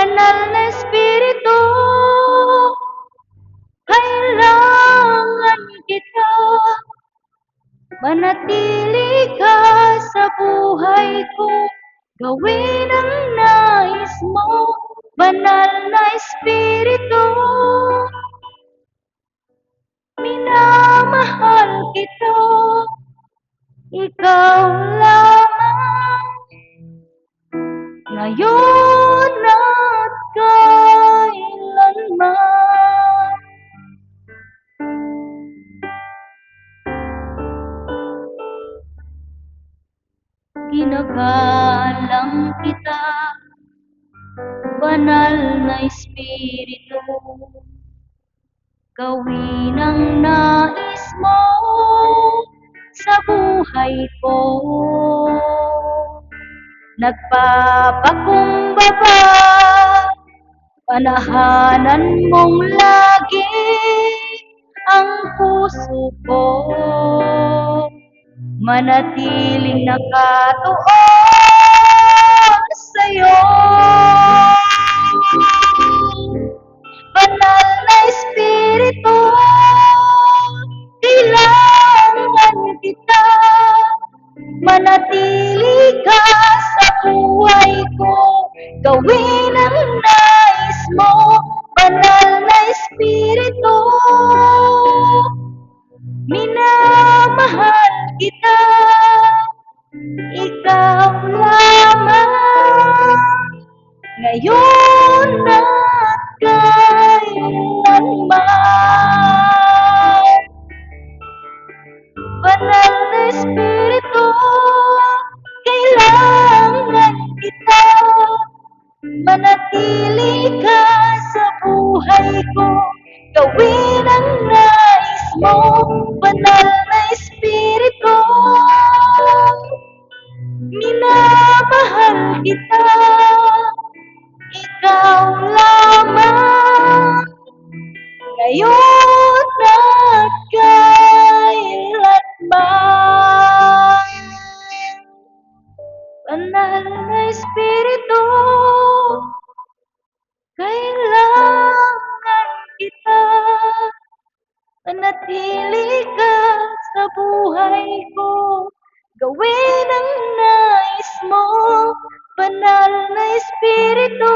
Banal na Espiritu, kailangan kita. Manatili ka sa buhay ko, gawin ang nais mo. Banal na Espiritu, minamahal kita. Ikaw lamang, ngayon at kailanman. Ginagalang kita, banal na Espiritu. Gawin ang nais mo sa buhay ko. Nagpapakumbaba, panahanan mong lagi ang puso ko. Manatiling nakatuon sa'yo. Banal na Espiritu, kailangan kita. Manatili ka sa buhay ko, gawin ang nais mo. Banal na Espiritu, minamahal kita. Ikaw lamang, ngayon at kailanman. Banal na Espiritu, kailangan kita. Manatili ka sa buhay ko, gawin ang nais mo. Banal na Espiritu, minamahal kita. Ikaw lamang, ngayon at kailanman. Banal na Espiritu, kailangan kita. Manatili ka sa buhay ko, gawin ang nais mo. Banal na Espiritu,